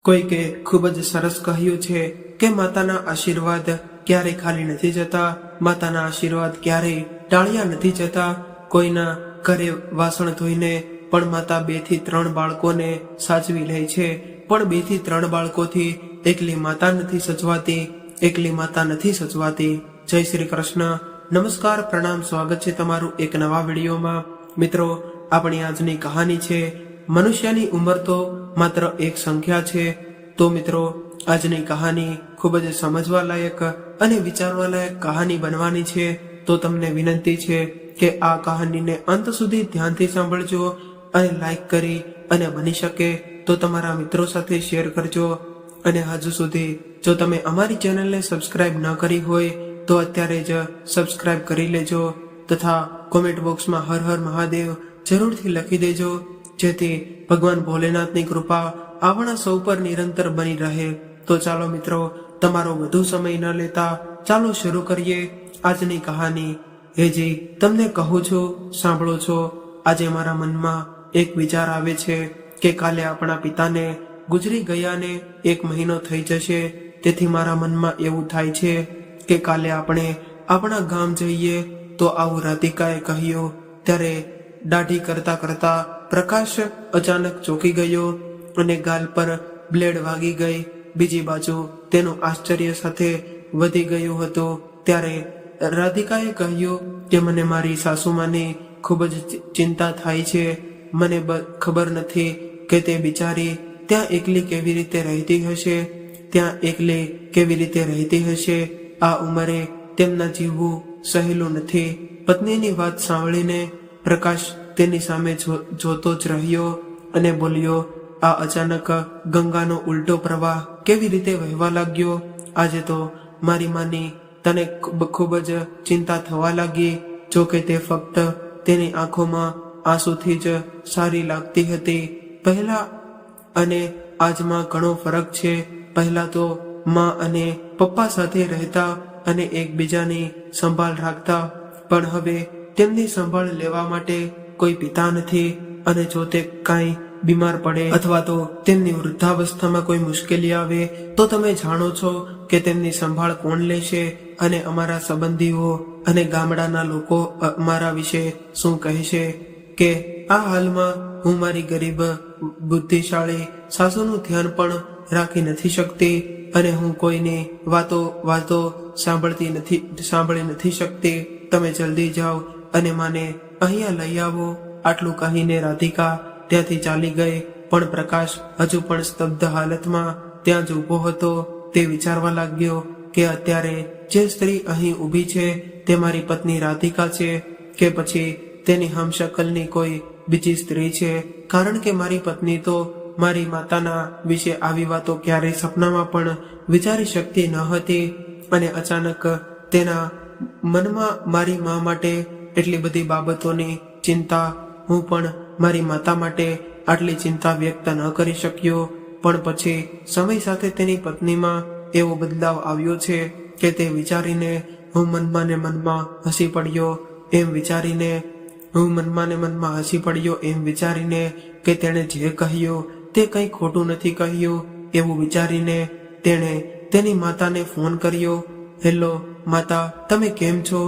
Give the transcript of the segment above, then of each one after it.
કોઈકે ખૂબ જ સરસ કહ્યું છે કે માતાના આશીર્વાદ ક્યારેય ખાલી નથી જતા, માતાના આશીર્વાદ ક્યારેય ટાળ્યા નથી જતા. કોઈના ઘરે વાસણ ધોઈને પણ માતા 2 થી 3 બાળકોને સાચવી લે છે, પણ 2 થી 3 બાળકોથી એકલી માતા નથી સચવાતી, એકલી માતા નથી સચવાતી. જય શ્રી કૃષ્ણ, નમસ્કાર, પ્રણામ, સ્વાગત છે તમારું એક નવા વિડીયોમાં. મિત્રો, આપણી આજની કહાની છે મનુષ્યની ઉંમર તો માત્ર એક સંખ્યા છે. તો મિત્રો, આજની કહાની ખૂબ જ સમજવા લાયક અને વિચારવા લાયક કહાની બનવાની છે. તો તમને વિનંતી છે કે આ કહાનીને અંત સુધી ધ્યાનથી સાંભળજો અને લાઈક કરી અને બની શકે તો તમારા મિત્રો સાથે શેર કરજો. અને હજુ સુધી જો તમે અમારી ચેનલને સબસ્ક્રાઇબ ન કરી હોય તો અત્યારે જ સબસ્ક્રાઇબ કરી લેજો તથા કોમેન્ટ બોક્સમાં હર હર મહાદેવ જરૂરથી લખી દેજો, જેથી ભગવાન ભોલેનાથની કૃપા આપણા સૌ પર નિરંતર બની રહે. તો ચાલો મિત્રો, તમારો વધુ સમય ન લેતા ચાલો શરૂ કરીએ આજની કહાની. હેજી તમને કહું છું, સાંભળો છો. આજે મારા મનમાં એક વિચાર આવે છે કે કાલે આપણા પિતાને ગુજરી ગયાને 1 મહિનો થઈ જશે. તેથી મારા મનમાં એવું થાય છે કે કાલે આપણે આપણા ગામ જઈએ. તો આવું રાધિકાએ કહ્યું. ત્યારે દાઢી કરતા કરતા પ્રકાશ અચાનક ચોંકી ગયો અને ગાલ પર બ્લેડ વાગી ગઈ. બીજી બાજુ તેનું આશ્ચર્ય સાથે વધી ગયું હતું. ત્યારે રાધિકાએ કહ્યું કે મને મારી સાસુમાની ખૂબ જ ચિંતા થાય છે. મને ખબર નથી કે તે બિચારી ત્યાં એકલી કેવી રીતે રહેતી હશે, ત્યાં એકલી કેવી રીતે રહેતી હશે. આ ઉંમરે તેમના જીવવું સહેલું નથી. પત્નીની વાત સાંભળીને પ્રકાશ તેની સામે જોતો જ રહ્યો અને બોલ્યો, આ અચાનક ગંગાનો ઉલટો પ્રવાહ કેવી રીતે વહેવા લાગ્યો. આજે તો મારી માની તને ખૂબ જ ચિંતા થવા લાગી. જો કે તે ફક્ત તેની આંખોમાં આંસુથી જ સારી લાગતી હતી. પહેલા અને આજમાં ઘણો ફરક છે. પહેલા તો માં અને પપ્પા સાથે રહેતા અને એકબીજાની સંભાળ રાખતા, પણ હવે તેમની સંભાળ લેવા માટે કોઈ પિતા નથી. અને જો તે કાંઈ બીમાર પડે અથવા તો તેમની વૃદ્ધાવસ્થામાં કોઈ મુશ્કેલી આવે તો તમે જાણો છો કે તેમની સંભાળ કોણ લેશે. અને અમારા સંબંધીઓ અને ગામડાના લોકો અમારા વિશે શું કહેશે કે આ હાલમાં હું મારી ગરીબ બુદ્ધિશાળી સાસુનું ધ્યાન પણ રાખી નથી શકતી અને હું કોઈની વાતો સાંભળી નથી શકતી. તમે જલ્દી જાઓ અને માને અહીંયા લઈ આવો. આટલું કહીને રાધિકા ત્યાંથી ચાલી ગઈ. પણ પ્રકાશ હજુ પણ સ્તબ્ધ હાલતમાં ત્યાં જ ઊભો હતો. તે વિચારવા લાગ્યો કે અત્યારે જે સ્ત્રી અહીં ઊભી છે તે મારી પત્ની રાધિકા છે કે પછી તેની હમશકલની કોઈ બીજી સ્ત્રી છે. કારણ કે મારી પત્ની તો મારી માતાના વિશે આવી વાતો ક્યારેય સપનામાં પણ વિચારી શકતી ન હતી. અને અચાનક તેના મનમાં મારી મા માટે એટલી બધી બાબતોની ચિંતા. હું પણ મારી માતા માટે આટલી ચિંતા વ્યક્ત ન કરી શક્યો. પણ પછી સમય સાથે તેની પત્નીમાં એવો બદલાવ આવ્યો છે કે તે વિચારીને હું મનમાં ને મનમાં હસી પડ્યો. એમ વિચારીને કે તેણે જે કહ્યું તે કંઈ ખોટું નથી કહ્યું એવું વિચારીને તેણે તેની માતાને ફોન કર્યો. હેલો માતા, તમે કેમ છો?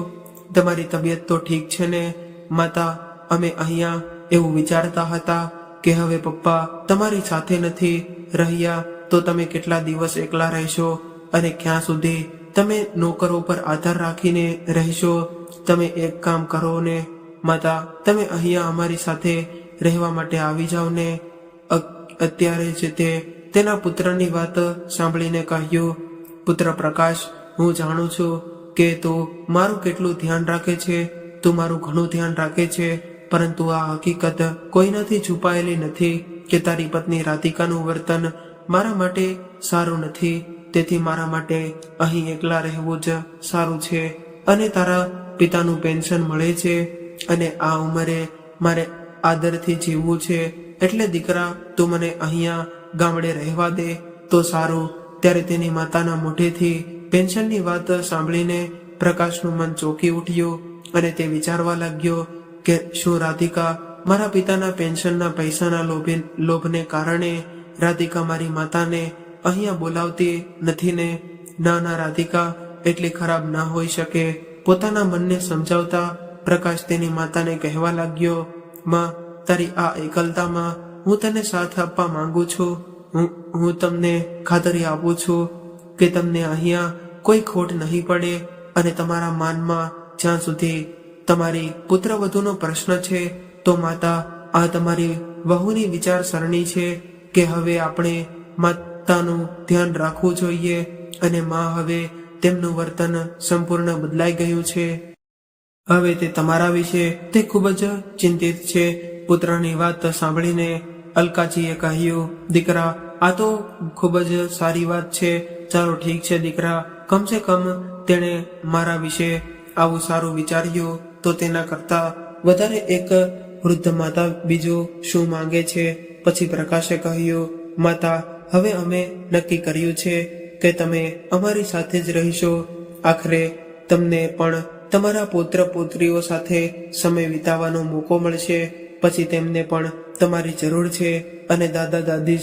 તમારી તબિયત તો ઠીક છે ને? માતા, અમે અહીંયા એવું વિચારતા હતા કે હવે પપ્પા તમારી સાથે નથી રહ્યા તો તમે કેટલા દિવસ એકલા રહેશો અને ક્યાં સુધી તમે નોકરો પર આધાર રાખીને રહેશો. તમે એક કામ કરો ને માતા, તમે અહીંયા અમારી સાથે રહેવા માટે આવી જાઓ ને. અત્યારે જ તેના પુત્રની વાત સાંભળીને કહ્યું, પુત્ર પ્રકાશ, હું જાણું છું કે તું મારું કેટલું ધ્યાન રાખે છે, તું મારું ઘણું ધ્યાન રાખે છે, પરંતુ આ હકીકત કોઈનાથી છુપાયેલી નથી કે તારી પત્ની રાધિકાનું વર્તન મારા માટે સારું નથી. તેથી મારા માટે અહીં એકલા રહેવું જ સારું છે. અને તારા પિતાનું પેન્શન મળે છે અને આ ઉંમરે મારે આદરથી જીવવું છે. એટલે દીકરા, તું મને અહીંયા ગામડે રહેવા દે તો સારું. ત્યારે તેની માતાના મોઢેથી પેન્શનની વાત સાંભળીને પ્રકાશનું મન ચોંકી ઉઠ્યું અને તે વિચારવા લાગ્યો કે શું રાધિકા મારા પિતાના પેન્શનના પૈસાના લોભને કારણે રાધિકા મારી માતાને અહીંયા બોલાવતી નથી ને? ના ના રાધિકા એટલી ખરાબ ના હોઈ શકે. પોતાના મનને સમજાવતા પ્રકાશ તેની માતાને કહેવા લાગ્યો, માં, તારી આ એકલતામાં હું તને સાથ આપવા માંગુ છું. હું તમને ખાતરી આપું છું કે તમને અહીંયા કોઈ ખોટ નહીં પડે અને તમારા માનમાં જ્યાં સુધી તમારી પુત્રવધુનો પ્રશ્ન છે તો માતા, આ તમારી વહુની વિચારસરણી છે કે હવે આપણે માતાનું ધ્યાન રાખવું જોઈએ અને માં હવે તેમનું વર્તન સંપૂર્ણ બદલાઈ ગયું છે. હવે તે તમારા વિશે તે ખૂબ જ ચિંતિત છે. પુત્રની વાત સાંભળીને અલકાજીએ કહ્યું, દીકરા, આ તો ખૂબ જ સારી વાત છે. ચાલો ઠીક છે દીકરા, કમસે કમ તેણે મારા વિશે આવું સારું વિચાર્યું તો તેના કરતા વધારે એક વૃદ્ધ માતા બીજું શું માંગે છે? પછી પ્રકાશે કહ્યું, માતા, હવે અમે નક્કી કર્યું છે કે તમે અમારી સાથે જ રહીશો. આખરે તમને પણ તમારા પુત્ર પુત્રીઓ સાથે સમય વિતાવવાનો મોકો મળશે. પછી તેમને પણ તમારી જરૂર છે અને દાદા દાદી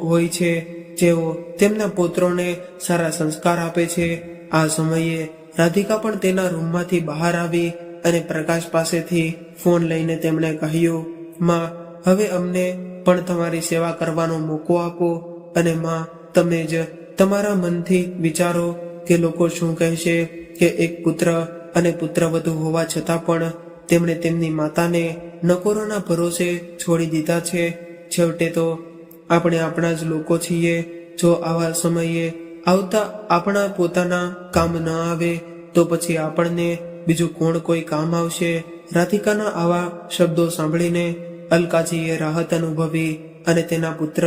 હોય છે જેઓ તેમના પુત્રોને સારા સંસ્કાર આપે છે. આ સમયે રાધિકા પણ તેના રૂમમાંથી બહાર આવી અને પ્રકાશ પાસેથી ફોન લઈને તેમણે કહ્યું, માં, હવે અમને પણ તમારી સેવા કરવાનો મોકો આપો અને માં, તમે જ તમારા મનથી વિચારો કે લોકો શું કહેશે કે એક પુત્ર અને પુત્રવધુ હોવા છતાં પણ તેમણે તેમની માતાને નકોરોના ભરોસે છોડી દીધા છે. છેવટે તો આપણે આપણા જ લોકો છીએ. જો આવા સમયે આવતા આપણા પોતાના કામ ન આવે તો પછી આપણને બીજું કોણ કોઈ કામ આવશે? રાધિકાના આવા શબ્દો સાંભળીને અલકાજીએ રાહત અનુભવી અને તેના પુત્ર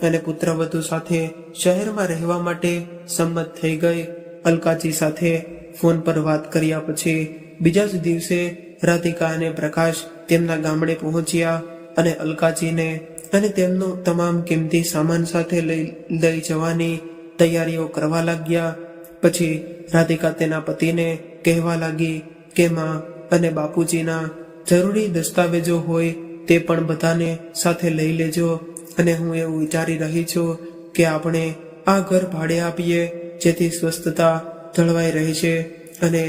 અને પુત્રવધુ સાથે શહેરમાં રહેવા માટે સંમત થઈ ગઈ. અલકાજી સાથે ફોન પર વાત કર્યા પછી બીજા જ દિવસે રાધિકા અને પ્રકાશ તેમના ગામડે પહોંચ્યા અને અલકાજીને અને તેમનો તમામ કિંમતી સામાન સાથે લઈ જવાની તૈયારીઓ કરવા લાગ્યા. પછી રાધિકા તેના પતિને કહેવા લાગી કે માં અને બાપુજીના જરૂરી દસ્તાવેજો હોય તે પણ બધાને સાથે લઈ લેજો અને હું એવું વિચારી રહી છું કે આપણે આ ઘર ભાડે આપીએ, જેથી સ્વસ્થતા જળવાઈ રહેશે અને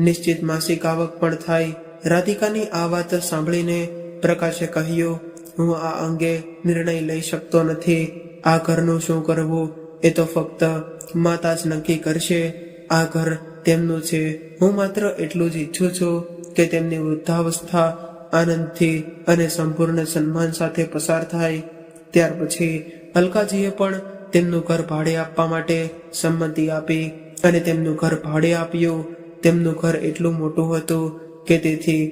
નિશ્ચિત માસિક આવક પણ થાય. રાધિકાની આ વાત સાંભળીને પ્રકાશે કહ્યું, હું આ અંગે નિર્ણય લઈ શકતો નથી. આ ઘરનું શું કરવું એ તો ફક્ત માતા જ નક્કી કરશે. આ ઘર તેમનું છે. હું માત્ર એટલું જ ઈચ્છું છું કે તેમની વૃદ્ધાવસ્થા આનંદથી અને સંપૂર્ણ સન્માન સાથે પસાર થાય. ત્યાર પછી અલકાજીએ પણ તેમનું ઘર ભાડે આપવા માટે સંમતિ આપી અને તેમનું ઘર ભાડે આપ્યું. તેમનું ઘર એટલું મોટું હતું કે તેથી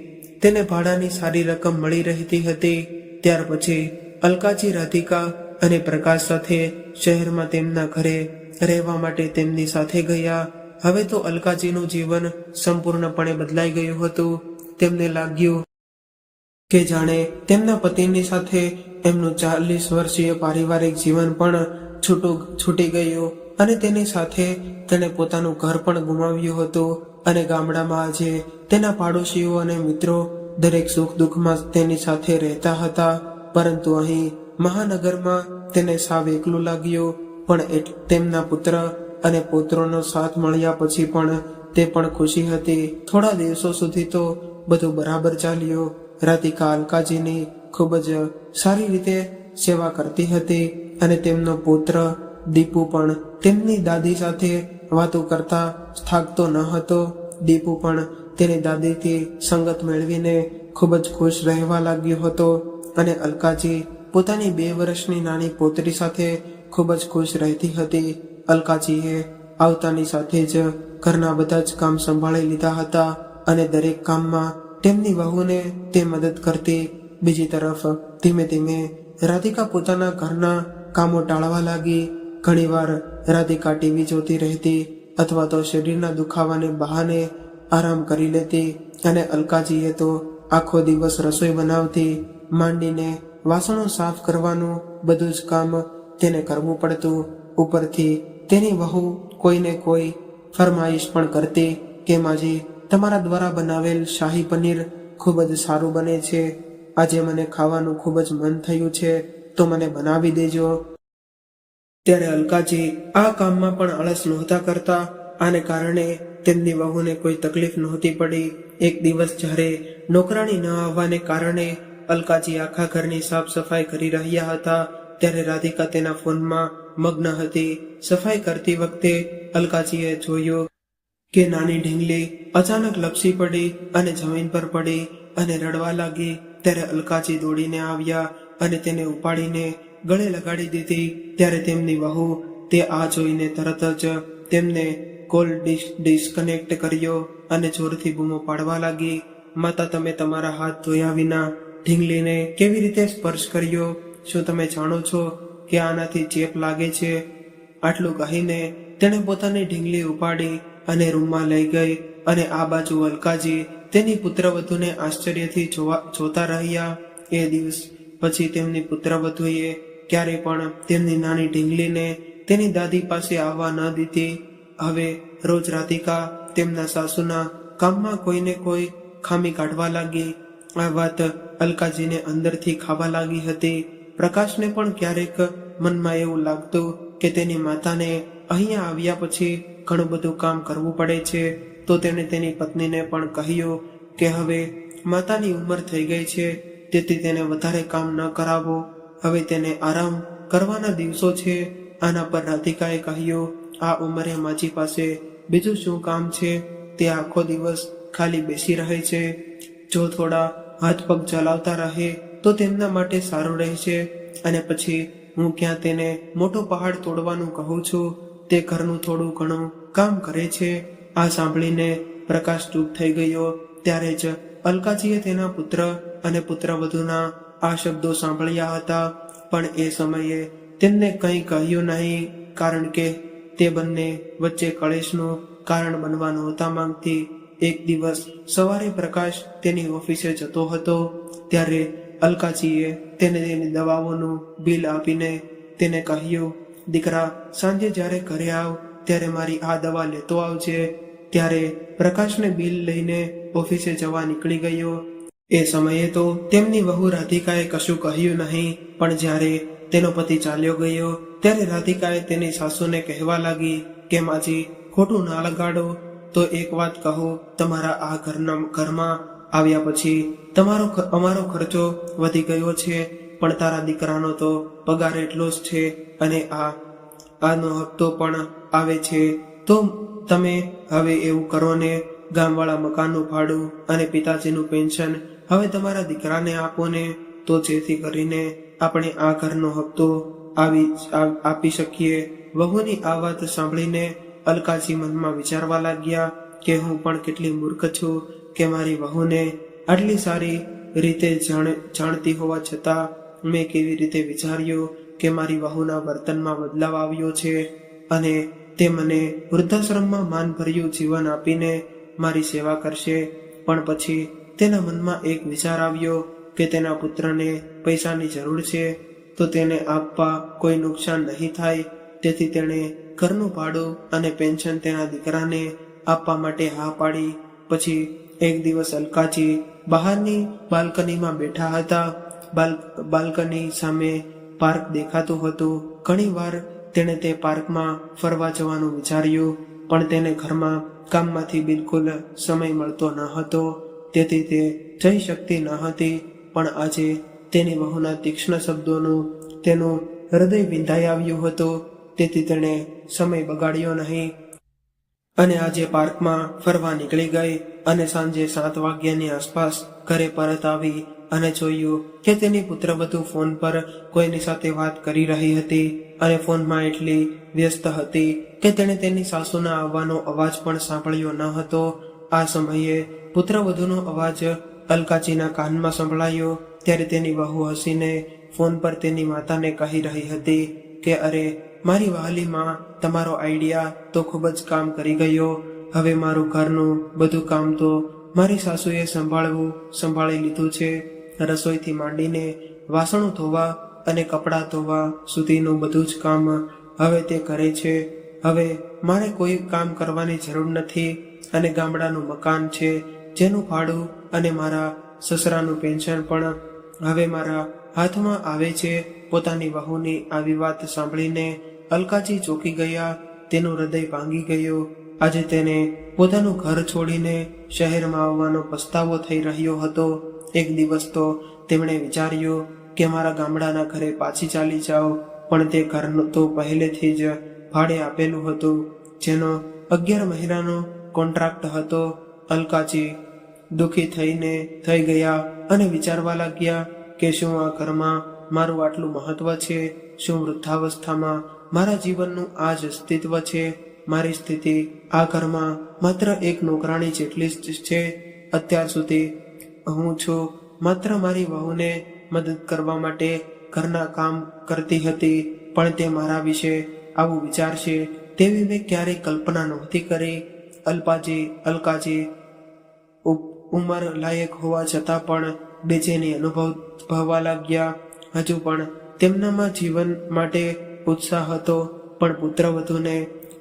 તેને ભાડાની સારી રકમ મળી રહેતી હતી. ત્યાર પછી અલકાજી રાધિકા અને પ્રકાશ સાથે શહેરમાં તેમના ઘરે રહેવા માટે તેમની સાથે ગયા. હવે તો અલકાજીનું જીવન સંપૂર્ણપણે બદલાઈ ગયું હતું. તેમને લાગ્યું કે જાણે તેમના પતિની સાથે એમનું 40 વર્ષીય પારિવારિક જીવન પણ છૂટી ગયું અને તેની સાથે તેણે પોતાનું ઘર પણ ગુમાવ્યું હતું. અને ગામડામાં આજે તેના પાડોશીઓ અને મિત્રો દરેક સુખ દુઃખમાં તેની સાથે રહેતા હતા. પરંતુ અહીં મહાનગરમાં તેને સાવ એકલું લાગ્યું. પણ તેમના પુત્ર અને પુત્રોનો સાથ મળ્યા પછી પણ તે પણ ખુશી હતી. થોડા દિવસો સુધી તો બધું બરાબર ચાલ્યું. રાધિકા અલકાજીની ખૂબ જ સારી રીતે સેવા કરતી હતી અને તેમનો પુત્ર દીપુ પણ તેમની દાદી સાથે વાતો કરતા થાકતો ન હતો. દીપુ પણ તેની દાદીથી સંગત મેળવીને ખૂબ જ ખુશ રહેવા લાગ્યો હતો અને અલકાજી પોતાની 2 વર્ષની નાની પોતરી સાથે ખૂબ જ ખુશ રહેતી હતી. અલકાજીએ આવતાની સાથે જ ઘરના બધા જ કામ સંભાળી લીધા હતા અને દરેક કામમાં તેમની વહુને તે મદદ કરતી. બીજી તરફ ધીમે ધીમે રાધિકા પોતાના ઘરના કામો ટાળવા લાગી. ઘણીવાર રાધિકા ટીવી જોતી રહેતી અથવા તો શરીરના દુખાવાને બહાને આરામ કરી લેતી અને અલકાજીએ તો આખો દિવસ રસોઈ બનાવતી માંડીને વાસણો સાફ કરવાનું બધું જ કામ તેને કરવું પડતું. ઉપરથી તેની વહુ કોઈને કોઈ ફરમાઈશ પણ કરતી કે માજી, તમારા દ્વારા બનાવેલ શાહી પનીર ખૂબ જ સારું બને છે. આજે મને ખાવાનું ખૂબ જ મન થયું છે તો મને બનાવી દેજો. ત્યારે અલકાજી આ કામમાં પણ આળસ નહોતા કરતા. આને કારણે તેમની વહુને કોઈ તકલીફ નહોતી પડી. એક દિવસ જ્યારે નોકરાણી ન આવવાને કારણે અલકાજી આખા ઘરની સાફ સફાઈ કરી રહ્યા હતા, ત્યારે રાધિકા તેના ફોનમાં મગ્ન હતી. સફાઈ કરતી વખતે અલકાજીએ જોયું કે નાની ઢીંગલી અચાનક લપસી પડી અને જમીન પર પડી અને રડવા લાગી. ત્યારે અલકાજી દોડીને આવ્યા અને તેને ઉપાડીને ગળે લગાડી દીધી. ત્યારે તેમની વહુ તે આ જોઈને તરત જ તેમને કોલ ડિસ્કનેક્ટ કર્યો અને જોરથી બૂમો પાડવા લાગી. માતા, તમે તમારા હાથ ધોયા વિના ઢીંગલીને કેવી રીતે સ્પર્શ કર્યો? શું તમે જાણો છો કે આનાથી ચેપ લાગે છે? આટલું કહીને તેણે પોતાની ઢીંગલી ઉપાડી અને રૂમમાં લઈ ગઈ. અને આ બાજુ અલકાજી તેની પુત્રવધૂને આશ્ચર્યથી જોતા રહ્યા. એ દિવસ પછી તેમની પુત્રવધૂએ ક્યારે પણ તેમની નાની ઢીંગલીને તેની દાદી પાસે આવવા ન દીધી. હવે રોજ રાધિકા તેમના સાસુના કામમાં કોઈને કોઈ ખામી કાઢવા લાગી. આ વાત અલકાજીને અંદરથી ખાવા લાગી હતી. પ્રકાશને પણ ક્યારેક મનમાં એવું લાગતું કે તેની માતાને અહીંયા આવ્યા પછી ઘણું બધું કામ કરવું પડે છે. તો તેણે તેની પત્નીને પણ કહ્યું કે હવે માતાની ઉંમર થઈ ગઈ છે, તેથી તેને વધારે કામ ન કરાવો. હવે તેને આરામ કરવાના દિવસો છે. આના પર રાધિકાએ કહ્યું, આ ઉંમરે માજી પાસે બીજું શું કામ છે? તે આખો દિવસ ખાલી બેસી રહે છે. જો થોડા હાથ પગ ચલાવતા રહે તો તેમના માટે સારું રહેશે. અને પછી હું ક્યાં તેને મોટો પહાડ તોડવાનું કહું છું, તે ઘરનું થોડું ઘણું કામ કરે છે. આ સાંભળીને પ્રકાશ ચૂપ થઈ ગયો. ત્યારે જ અલકાજીએ તેના પુત્ર અને પુત્રવધૂના આ શબ્દો સાંભળ્યા હતા, પણ એ સમયે તેમને કંઈ કહ્યું નહીં, કારણ કે તે બંને વચ્ચે કળેશનું કારણ બનવા નહોતા માંગતી. એક દિવસ સવારે પ્રકાશ તેની ઓફિસે જતો હતો, ત્યારે અલકાજીએ તેને તેની દવાઓનું બિલ આપીને તેને કહ્યું, દીકરા, સાંજે જ્યારે ઘરે આવ ત્યારે મારી આ દવા લેતો આવજે. ત્યારે પ્રકાશને બિલ લઈને ઓફિસે જવા નીકળી ગયો. એ સમયે તો તેમની વહુ રાધિકાએ કશું કહ્યું નહીં, પણ જ્યારે તેનો પતિ ચાલ્યો ગયો ત્યારે રાધિકાએ તેની સાસુને કહેવા લાગી કે માજી, ખોટું ના લગાડો. તો એક વાત કહું, તમારા આ ઘરમાં આવ્યા પછી અમારો ખર્ચો વધી ગયો છે, પણ તારા દીકરાનો તો પગાર એટલો જ છે અને આનો હપ્તો પણ આવે છે. તો તમે હવે એવું કરો ને, ગામવાળા મકાનનું ભાડું અને પિતાજીનું પેન્શન હવે તમારા દીકરાને આપો ને, તો જેથી કરીને આપણે આ ઘરનો હપ્તો આપી શકીએ. વહુની આ વાત સાંભળીને અલકાજી મનમાં વિચારવા લાગ્યા કે હું પણ કેટલી મૂર્ખ છું કે મારી વહુને આટલી સારી રીતે જાણતી હોવા છતાં મેં કેવી રીતે વિચાર્યું કે મારી વહુના વર્તનમાં બદલાવ આવ્યો છે અને તે મને વૃદ્ધાશ્રમમાં માનભર્યું જીવન આપીને મારી સેવા કરશે. પણ પછી તેના મનમાં એક વિચાર આવ્યો કે તેના પુત્રને પૈસાની જરૂર છે, તો તેને આપવા કોઈ નુકસાન નહીં થાય. તેથી તેણે ઘરનું ભાડું અને પેન્શન તેના દીકરાને આપવા માટે હા પાડી. પછી એક દિવસ અલકાજી બહારની બાલ્કનીમાં બેઠા હતા. બાલ્કની સામે પાર્ક દેખાતું હતું. ઘણીવાર તેણે તે પાર્કમાં ફરવા જવાનું વિચાર્યું, પણ તેને ઘરમાં કામમાંથી બિલકુલ સમય મળતો ન હતો, તેથી તે જઈ શકતી ન હતી. પણ આજે તેની વહુના તીક્ષ્ણ શબ્દોનું તેનું હૃદય વિંધાઈ આવ્યું હતું, તેથી તેણે સમય બગાડ્યો નહીં અને આજે પાર્કમાં ફરવા નીકળી ગઈ. અને સાંજે 7 વાગ્યાની આસપાસ ઘરે પરત આવી અને જોયું કે તેની પુત્રવધુ ફોન પર કોઈની સાથે વાત કરી રહી હતી અને ફોનમાં એટલી વ્યસ્ત હતી કે તેણે તેની સાસુના આવવાનો અવાજ પણ સાંભળ્યો ન હતો. આ સમયે પુત્રવધુનો અવાજ અલકાજીના કાનમાં સંભળાયો. ત્યારે તેની વહુ હસીને ફોન પર તેની માતાને કહી રહી હતી કે અરે મારી વહાલી માં, તમારો આઈડિયા તો ખૂબ જ કામ કરી ગયો. હવે મારું ઘરનું બધું કામ તો મારી સાસુએ સંભાળી લીધું છે. રસોઈથી માંડીને વાસણો ધોવા અને કપડાં ધોવા સુધીનું બધું જ કામ હવે તે કરે છે. હવે મારે કોઈ કામ કરવાની જરૂર નથી અને ગામડાનું મકાન છે જેનું ભાડું અને મારા સસરાનું પેન્શન પણ હવે મારા હાથમાં આવે છે. પોતાની વહુની આવી વાત સાંભળીને અલકાજી ચોંકી ગયા. તેનું હૃદય ભાંગી ગયું. આજે તેને પોતાનું ઘર છોડીને શહેરમાં આવવાનો પસ્તાવો થઈ રહ્યો હતો. એક દિવસ તો તેમણે વિચાર્યું કે મારા ગામડાના ઘરે પાછી ચાલી જાઓ, પણ તે ઘર તો પહેલેથી જ ભાડે આપેલું હતું, જેનો 11 મહિનાનો કોન્ટ્રાક્ટ હતો. અલકાજી દુઃખી થઈ ગયા અને વિચારવા લાગ્યા કે શું આ ઘરમાં મારું આટલું મહત્વ છે? શું વૃદ્ધાવસ્થામાં મારા જીવનનું આ જ અસ્તિત્વ છે? મારી સ્થિતિ આ ઘરમાં માત્ર એક નોકરાણી જેટલી જ છે. અત્યાર સુધી હું છું માત્ર મારી વહુને મદદ કરવા માટે ઘરના કામ કરતી હતી, પણ તે મારા વિશે આવું વિચારશે તેવી મેં ક્યારેય કલ્પના નહોતી કરી. અલકાજી ઉંમર લાયક હોવા છતાં પણ બેચેની અનુભવવા લાગ્યા. હજુ પણ તેમનામાં જીવન માટે ઉત્સાહ હતો, પણ પુત્રવધૂને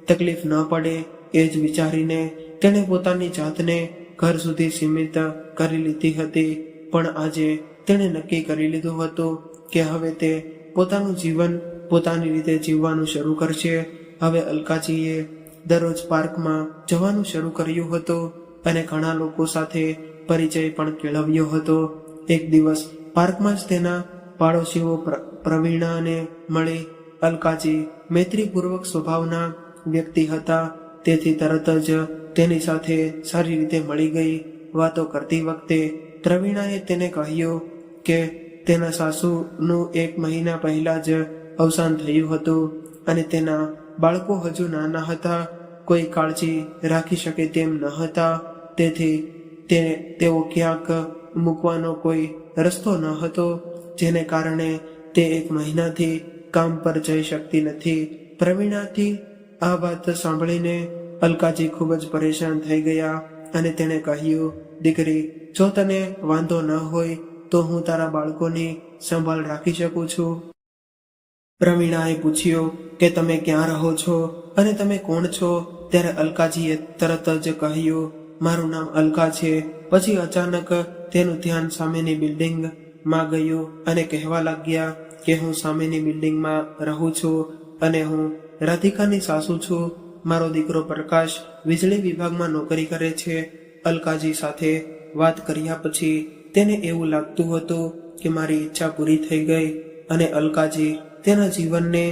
તકલીફ ન પડે એ જ વિચારીને તેણે પોતાની જાતને ઘર સુધી સીમિત કરી લીધી હતી. પણ આજે તેણે નક્કી કરી લીધું હતું કે હવે તે પોતાનું જીવન પોતાની રીતે જીવવાનું શરૂ કરશે. હવે અલકાજીએ દરરોજ પાર્કમાં જવાનું શરૂ કર્યું હતું અને ઘણા લોકો સાથે પરિચય પણ કેળવ્યો હતો. એક દિવસ પાર્કમાં જ તેના પાડોશીઓ પ્રવીણાને મળી. અલકાજી મૈત્રીપૂર્વક સ્વભાવના વ્યક્તિ હતા, તેથી તરત જ તેની સાથે સારી રીતે મળી ગઈ. વાતો કરતી વખતે પ્રવીણાએ તેને કહ્યું કે તેના સાસુનું 1 મહિના પહેલા જ અવસાન થયું હતું અને તેના બાળકો હજુ નાના હતા, કોઈ કાળજી રાખી શકે તેમ ન હતા, તેથી તેઓ ક્યાંક મૂકવાનો કોઈ રસ્તો ન હતો, જેને કારણે તે 1 મહિનાથી કામ પર જઈ શકતી નથી. પ્રવીણાથી આ વાત સાંભળીને અલકાજી ખૂબ જ પરેશાન થઈ ગયા અને તેણે કહ્યું, દીકરી, જો તને વાંધો ન હોય તો હું તારા બાળકોની સંભાળ રાખી શકું છું. પ્રવીણાએ પૂછ્યું કે તમે ક્યાં રહો છો અને તમે કોણ છો? ત્યારે અલકાજીએ તરત જ કહ્યું, મારું નામ અલકા છે. પછી અચાનક તેનું ધ્યાન સામેની બિલ્ડિંગમાં ગયું અને કહેવા લાગ્યા કે હું સામેની બિલ્ડિંગમાં રહું છું અને હું રાધિકાની સાસુ છું. મારો દીકરો પ્રકાશ વીજળી વિભાગમાં નોકરી કરે છે. અલકાજી સાથે વાત કર્યા પછી તેને એવું લાગતું હતું કે મારી ઈચ્છા પૂરી થઈ ગઈ અને અલકાજી તેના જીવનને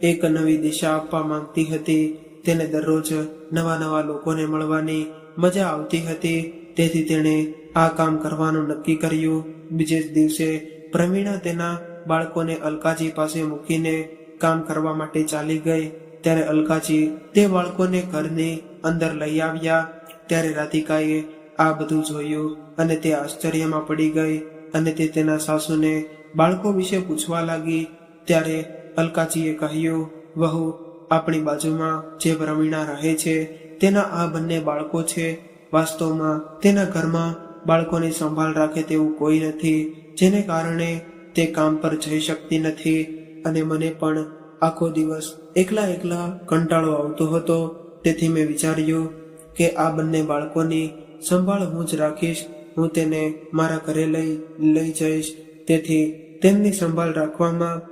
એક નવી દિશા આપવા માંગતી હતી. તેને દરરોજ નવા લોકોને મળવાની મજા આવતી હતી, તેથી તેણે આ કામ કરવાનું નક્કી કર્યું. બીજે જ દિવસે પ્રવીણા તેના બાળકોને અલકાજી પાસે મૂકીને કામ કરવા માટે ચાલી ગઈ. ત્યારે અલકાજી તે બાળકોને ઘરની અંદર લઈ આવ્યા. ત્યારે રાધિકાએ આ બધું જોયું અને તે આશ્ચર્યમાં પડી ગઈ અને તે તેના સાસુને બાળકો વિશે પૂછવા લાગી. ત્યારે અલકાજીએ કહ્યું, વહુ, આપણી બાજુમાં જે પ્રવીણા રહે છે તેના આ બંને બાળકો છે. વાસ્તવમાં તેના ઘરમાં બાળકોની સંભાળ રાખે તેવું કોઈ નથી, જેને કારણે તે કામ પર જઈ શકતી નથી અને મને પણ આખો દિવસ એકલા કંટાળો આવતો હતો. તેથી મેં વિચાર્યું કે આ બંને બાળકોની સંભાળ હું જ રાખીશ. હું તેને મારા ઘરે લઈ જઈશ, તેથી તેમની સંભાળ રાખવામાં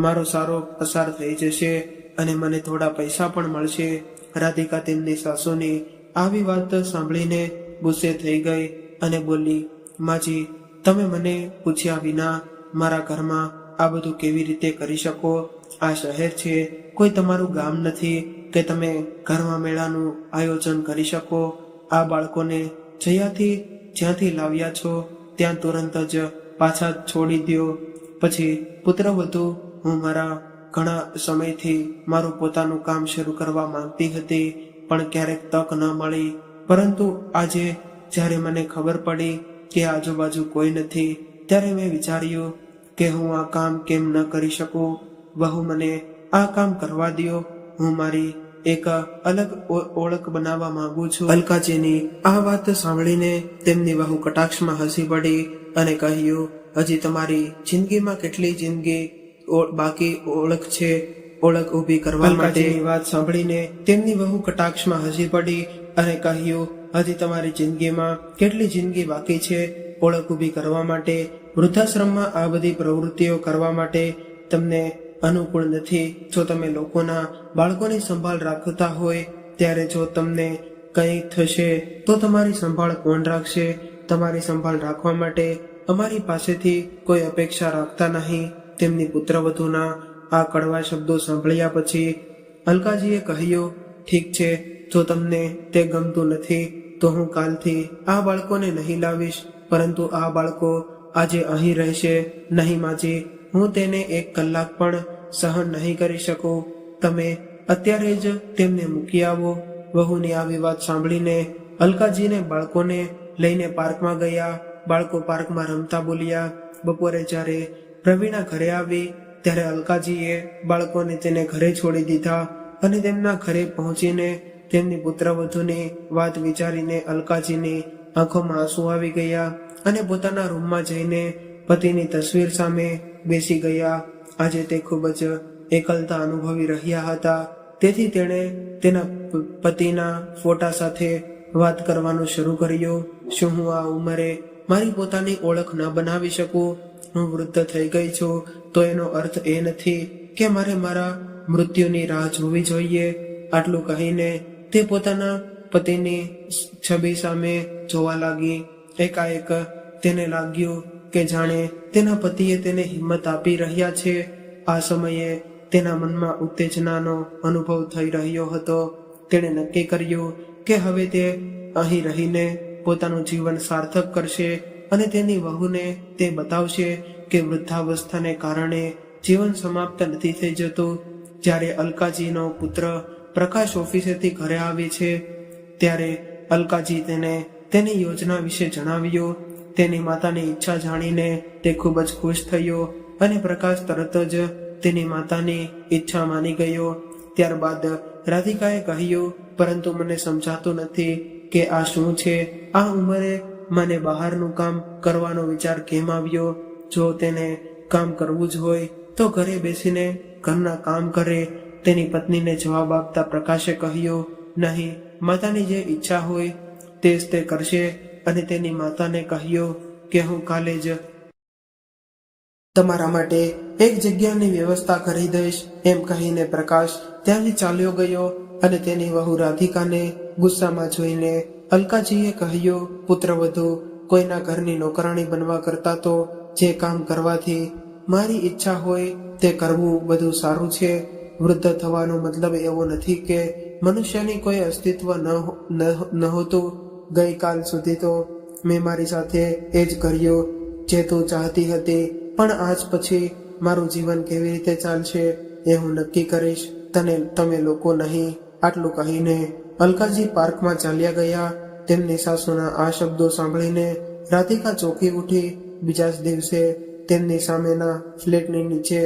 મારો સારો પસાર થઈ જશે અને મને થોડા પૈસા પણ મળશે. રાધિકા તેમની સાસુની આવી વાત સાંભળીને ગુસ્સે થઈ ગઈ અને બોલી, માજી, તમે મને પૂછ્યા વિના મારા ઘરમાં આ બધું કેવી રીતે કરી શકો? આ શહેર છે, કોઈ તમારું ગામ નથી કે તમે ઘરમાં મેળાનું આયોજન કરી શકો. આ બાળકોને જ્યાંથી લાવ્યા છો ત્યાં તુરંત જ પાછા છોડી દો. પછી પુત્રવધુ, હું મારા ઘણા સમયથી મારું પોતાનું કામ શરૂ કરવા માંગતી હતી, પણ ક્યારેક તક ન મળી. પરંતુ આજે જ્યારે મને ખબર પડી કે આજુબાજુ કોઈ નથી, ત્યારે મેં વિચાર્યું કે હું આ કામ કેમ ન કરી શકું. વહુ, મને આ કામ કરવા દો. હું મારી એક અલગ ઓળખ બનાવવા માંગુ છું. અલકાજીની આ વાત સાંભળીને તેમની વહુ કટાક્ષમાં હસી પડી અને કહ્યું, હજી તમારી જિંદગીમાં કેટલી જિંદગી બાકી ઓળખ છે ઓળખ ઊભી કરવા માટે. વાત સાંભળીને તેમની વહુ કટાક્ષમાં હસી પડી અને કહ્યું, હજી તમારી જિંદગીમાં કેટલી જિંદગી બાકી છે ઓળખ ઊભી કરવા માટે. વૃદ્ધાશ્રમમાં આ બધી પ્રવૃત્તિઓ કરવા માટે તમને અનુકૂળ નથી. જો તમે લોકોના બાળકોની સંભાળ રાખતા હોય ત્યારે જો તમને કંઈ થશે તો તમારી સંભાળ કોણ રાખશે? તમારી સંભાળ રાખવા માટે અમારી પાસેથી કોઈ અપેક્ષા રાખતા નહીં. તેમની પુત્રવધૂના આ કડવા શબ્દો સાંભળ્યા પછી અલકાજીએ કહ્યું, ઠીક છે, જો તમને તે ગમતું નથી તો હું કાલથી આ બાળકોને નહીં લાવીશ, પરંતુ આ બાળકો આજે અહીં રહેશે. નહીં માજી, હું તેને 1 કલાક પણ સહન નહીં કરી શકું. તમે અત્યારે જ તેમને મૂકી આવો. વહુની આવી વાત સાંભળીને અલકાજીને બાળકોને લઈને પાર્કમાં ગયા. બાળકો પાર્કમાં રમતા બોલ્યા. બપોરે જ્યારે પ્રવીણા ઘરે આવી ત્યારે અલકાજીએ બાળકોને તેને ઘરે છોડી દીધા અને તેમના ઘરે પહોંચીને તેમની પુત્રવધૂની વાત વિચારીને અલકાજીની આંખોમાં આંસુ આવી ગયા અને પોતાના રૂમમાં જઈને પતિની તસવીર સામે બેસી ગયા. આજે તે ખૂબ જ એકલતા અનુભવી રહ્યા હતા. તેથી તેણે તેના પતિના ફોટા સાથે વાત કરવાનું શરૂ કર્યું. શું હું આ ઉંમરે મારી પોતાની ઓળખ ન બનાવી શકું? હું વૃદ્ધ થઈ ગઈ છું તો એનો અર્થ એ નથી કે મારે મારા મૃત્યુની રાહ જોવી જોઈએ. આટલું કહીને તે પોતાના પતિની છબી સામે જોવા લાગી. એકાએક તેને લાગ્યું કે જાણે તેના પતિએ તેને હિંમત આપી રહ્યા છે. આ સમયે તેના મનમાં ઉત્તેજનાનો અનુભવ થઈ રહ્યો હતો. તેણે નક્કી કર્યું કે હવે તે અહીં રહીને પોતાનું જીવન સાર્થક કરશે અને તેની વહુને તે બતાવશે કે વૃદ્ધાવસ્થાને કારણે જીવન સમાપ્ત નથી થઈ જતું. જ્યારે અલકાજીનો પુત્ર પ્રકાશ ઓફિસેથી ઘરે આવે છે ત્યારે અલકાજી તેને તેની યોજના વિશે જણાવ્યું. તેની માતાની ઈચ્છા જાણીને તે ખૂબ જ ખુશ થયો અને પ્રકાશ તરત જ તેની માતાની ઈચ્છા માની ગયો. ત્યારબાદ રાધિકાએ કહ્યું, પરંતુ મને સમજાતું નથી કે આ શું છે? આ ઉંમરે મને બહારનું કામ કરવાનો વિચાર કેમ આવ્યો? જો તેને કામ કરવું જ હોય તો ઘરે બેસીને ઘરના કામ કરે. તેની પત્નીને જવાબ આપતા પ્રકાશે કહ્યું, નહીં, માતાની જે ઈચ્છા હોય તે જ તે કરશે. અને તેની માતાને કહ્યું કે હું કાલે જ તમારા માટે એક જગ્યાની વ્યવસ્થા કરી દઈશ. એમ કહીને પ્રકાશ ત્યાંથી ચાલ્યો ગયો અને તેની વહુ રાધિકાને ગુસ્સામાં જોઈને અલકાજીએ કહ્યું, પુત્રવધુ કોઈના ઘરની નોકરાણી બનવા કરતા તો જે કામ કરવાથી મારી ઈચ્છા હોય તે કરવું વધુ સારું છે. વૃદ્ધ થવાનો મતલબ એવો નથી કે મનુષ્યની કોઈ અસ્તિત્વ ન હોતું. ગઈકાલ સુધી તો મેં મારી સાથે એ જ કર્યું જે તું ચાહતી હતી, પણ આજ પછી મારું જીવન કેવી રીતે ચાલશે એ હું નક્કી કરીશ, તમે લોકો નહીં. આટલું કહીને અલકાજી પાર્કમાં ચાલ્યા ગયા. તેમની સાસુના આ શબ્દો સાંભળીને રાધિકા ચોંકી ઉઠી. બીજા જ દિવસે તેમની સામેના ફ્લેટની નીચે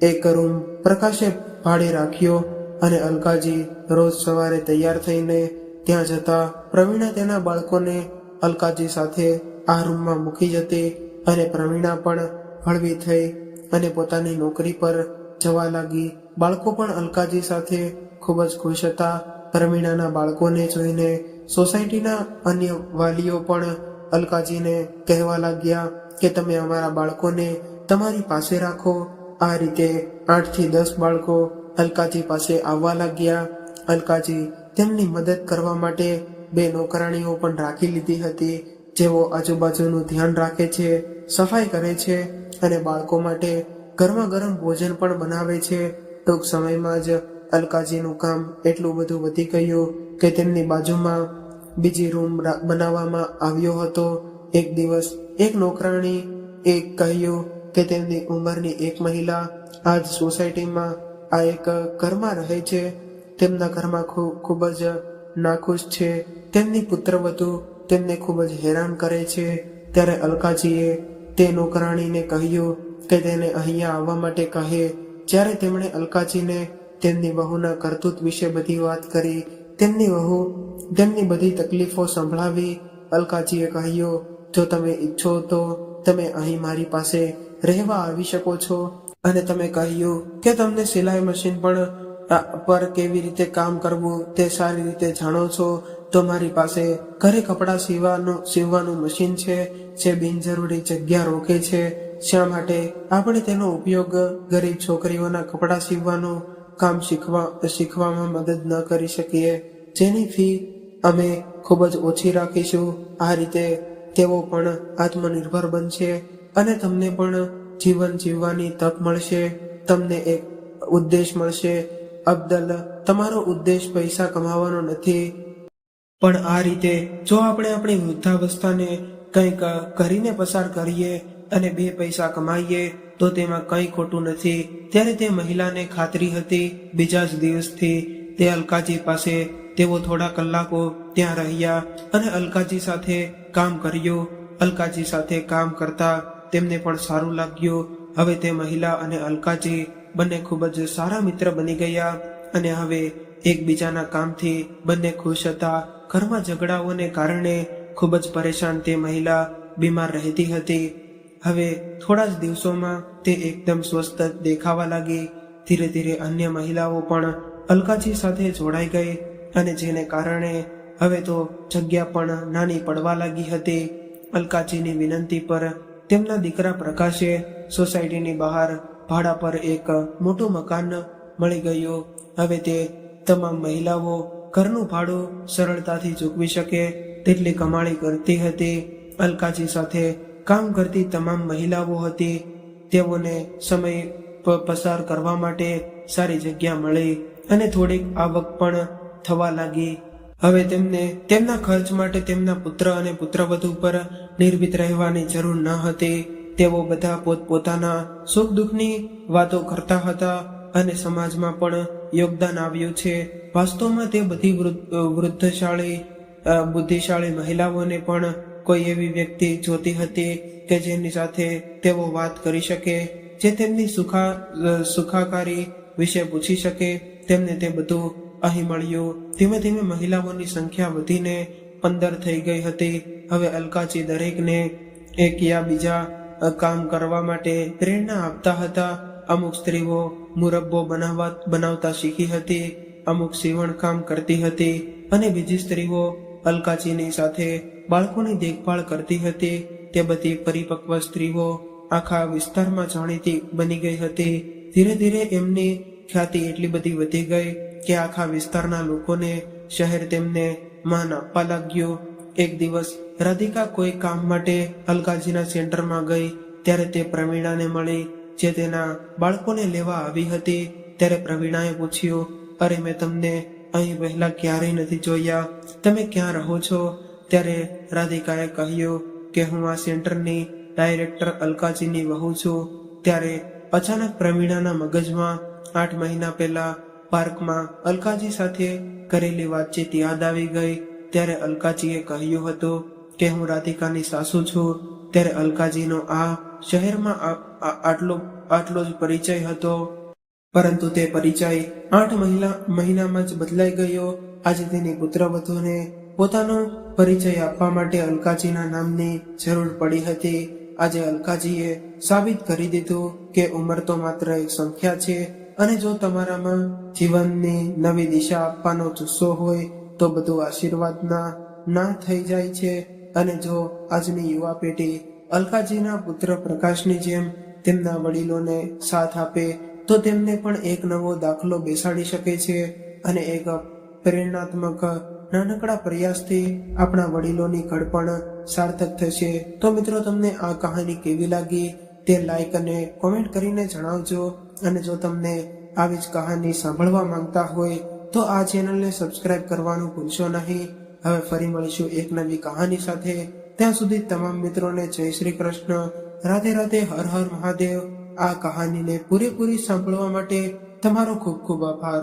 એક રૂમ પ્રકાશે ભાડે રાખ્યો અને અલકાજી રોજ સવારે તૈયાર થઈને ત્યાં જતા. પ્રવીણા તેના બાળકોને અલકાજી સાથે આ રૂમમાં મૂકી જતી અને પ્રવીણા પણ હળવી થઈ અને પોતાની નોકરી પર જવા લાગી. બાળકો પણ અલકાજી સાથે ખૂબ જ ખુશ હતા. પ્રવીણાના બાળકોને જોઈને સોસાયટીના અન્ય વાલીઓ પણ અલકાજીને કહેવા લાગ્યા કે તમે અમારા બાળકોને તમારી પાસે રાખો. આ રીતે 8 થી 10 બાળકો અલકાજી પાસે આવવા લાગ્યા. અલકાજી તેમની મદદ કરવા માટે 2 નોકરાણીઓ પણ રાખી લીધી હતી, જેઓ આજુબાજુનું ધ્યાન રાખે છે, સફાઈ કરે છે અને બાળકો માટે ગરમા ગરમ ભોજન પણ બનાવે છે. ટૂંક સમયમાં જ અલકાજીનું કામ એટલું બધું વધી ગયું કે તેમની બાજુમાં બીજી રૂમ બનાવવામાં આવ્યો હતો. એક દિવસ એક નોકરાણી કહ્યું કે તેમની ઉંમરની એક મહિલા આજ સોસાયટીમાં આ એક ઘરમાં રહે છે. તેમના ઘરમાં ખૂબ જ નાખુશ છે. તેમની પુત્રવધુ તેમને ખૂબ જ હેરાન કરે છે. ત્યારે અલકાજીએ તે નોકરાણીને કહ્યું કે તેને અહીંયા આવવા માટે કહે. જ્યારે તેમણે અલકાજીને તેમની વહુના કરતૂત વિશે બધી વાત કરી, તેમની વહુ તેમની બધી તકલીફો સંભળાવી. અલકાજીએ કહ્યું, જો તમે ઈચ્છો તો તમે અહીં મારી પાસે રહેવા આવી શકો છો. અને તમે કહ્યું કે તમને સિલાઈ મશીન પર કેવી રીતે કામ કરવું તે સારી રીતે જાણો છો, તો મારી પાસે ઘરે કપડાં સીવવાનું મશીન છે જે બિનજરૂરી જગ્યા રોકે છે શા માટે આપણે તેનો ઉપયોગ ગરીબ છોકરીઓના કપડાં સીવવાનું કામ શીખવામાં મદદ ન કરી શકીએ, જેની ફી અમે ખૂબ જ ઓછી રાખીશું. આ રીતે તેઓ પણ આત્મનિર્ભર બનશે અને તમને પણ જીવન જીવવાની તક મળશે. તમને એક ઉદ્દેશ મળશે. અબ્દલ, તમારો ઉદ્દેશ પૈસા કમાવાનો નથી, પણ આ રીતે જો આપણે આપણી વૃદ્ધાવસ્થાને કંઈક કરીને પસાર કરીએ અને 2 પૈસા કમાઈએ તો તેમાં કંઈ ખોટું નથી. ત્યારે તે મહિલાને ખાતરી હતી. બીજા જ દિવસથી તે અલકાજી પાસે તેઓ થોડા કલાકો ત્યાં રહ્યા અને અલકાજી સાથે કામ કર્યું. અલકાજી સાથે કામ કરતા તેમને પણ સારું લાગ્યું. હવે તે મહિલા અને અલકાજી બંને ખૂબ જ સારા મિત્ર બની ગયા અને હવે એકબીજાના કામથી બંને ખુશ હતા. ઘરમાં ઝઘડાઓને કારણે ખૂબ જ પરેશાન તે મહિલા બીમાર રહેતી હતી. હવે થોડા જ દિવસોમાં તે એકદમ સ્વસ્થ દેખાવા લાગી. ધીરે ધીરે અન્ય મહિલાઓ પણ અલકાજી સાથે જોડાઈ ગઈ અને જેને કારણે હવે તો જગ્યા પણ નાની પડવા લાગી હતી. અલકાજીની વિનંતી પર તેમના દીકરા પ્રકાશે સોસાયટીની બહાર ભાડા પર એક મોટું મકાન મળી ગયું. હવે તે તમામ મહિલાઓ ઘરનું ભાડું સરળતાથી ચૂકવી શકે તેટલી કમાણી કરતી હતી. અલકાજી સાથે કામ કરતી તમામ મહિલાઓ હતી. તેઓને સમય પસાર કરવા માટે સારી જગ્યા મળી અને થોડીક આવક પણ થવા લાગી. હવે તેમને તેમના ખર્ચ માટે તેમના પુત્ર અને પુત્રવધુ પર નિર્ભીત રહેવાની જરૂર ન હતી. તેઓ બધા પોતપોતાના સુખ દુઃખની વાતો કરતા હતા અને સમાજમાં પણ યોગદાન આવ્યું છે. વાસ્તવમાં તે બધી બુદ્ધિશાળી મહિલાઓને પણ કોઈ એવી વ્યક્તિ જોતી હતી કે જેની સાથે તેઓ વાત કરી શકે, જે તેમની સુખાકારી વિશે પૂછી શકે. તેમને તે બધું અહીં મળ્યું. ધીમે ધીમે મહિલાઓની સંખ્યા વધીને 15 થઈ ગઈ હતી. હવે અલકાજી દરેકને એક યા બીજા કામ કરવા માટે પ્રેરણા આપતા હતા. અમુક સ્ત્રીઓ મુરબ્બો બનાવતા શીખી હતી, અમુક સીવણ કામ કરતી હતી અને બીજી સ્ત્રીઓ અલકાજીની સાથે બાળકોની દેખભાળ કરતી હતી. તે બધી પરિપક્વ સ્ત્રીઓ આખા વિસ્તારમાં જાણીતી બની ગઈ હતી. ધીરે ધીરે એમની ખ્યાતિ એટલી બધી વધી ગઈ કે આખા વિસ્તારના લોકોને શહેર તેમને માન આપવા લાગ્યું. એક દિવસ રાધિકા કોઈ કામ માટે અલકાજીના સેન્ટરમાં ગઈ ત્યારે તે પ્રવીણાને મળી, જે તેના બાળકોને લેવા આવી હતી. ત્યારે પ્રવીણાએ પૂછ્યું, અરે મેં તમને અહીં પહેલા ક્યારેય નથી જોયા, તમે ક્યાં રહો છો? ત્યારે રાધિકાએ કહ્યું કે હું આ સેન્ટરની ડાયરેક્ટર અલકાજીની વહુ છું. ત્યારે અચાનક પ્રવીણાના મગજમાં 8 મહિના પહેલા પાર્કમાં અલકાજી સાથે કરેલી વાતચીત યાદ આવી ગઈ. ત્યારે અલકાજીએ કહ્યું હતું કે હું રાધિકાની સાસુ છું. ત્યારે અલકાજીનો આ શહેરમાં આટલો જ પરિચય હતો, પરંતુ તે પરિચય 8 મહિનામાં જ બદલાઈ ગયો. આજે તેની પુત્રવધૂને પોતાનો પરિચય આપવા માટે અલકાજીના નામની જરૂર પડી હતી. આજે અલકાજીએ સાબિત કરી દીધું કે ઉંમર તો માત્ર એક સંખ્યા છે અને જો તમારામાં જીવનની નવી દિશા આપવાનો જુસ્સો હોય તો બધું આશીર્વાદના ના થઈ જાય છે. અને જો આજની યુવા પેઢી અલકાજીના પુત્ર પ્રકાશની જેમ તેમના વડીલોને સાથ આપે તો તેમને પણ એક નવો દાખલો બેસાડી શકે છે અને એક પ્રેરણાત્મક નાનકડા પ્રયાસથી આપણા વડીલોની ઘડપણ સાર્થક થશે. તો મિત્રો, તમને આ કહાની કેવી લાગી તે લાઈક અને કોમેન્ટ કરીને જણાવજો. અને જો તમને આવી જ કહાની સાંભળવા માંગતા હોય તો આ ચેનલને સબસ્ક્રાઇબ કરવાનું ભૂલશો નહીં. હવે ફરી મળીશું એક નવી કહાની સાથે. ત્યાં સુધી તમામ મિત્રોને જય શ્રી કૃષ્ણ, રાધે રાધે, હર હર મહાદેવ. આ કહાનીને પૂરેપૂરી સાંભળવા માટે તમારો ખૂબ ખૂબ આભાર.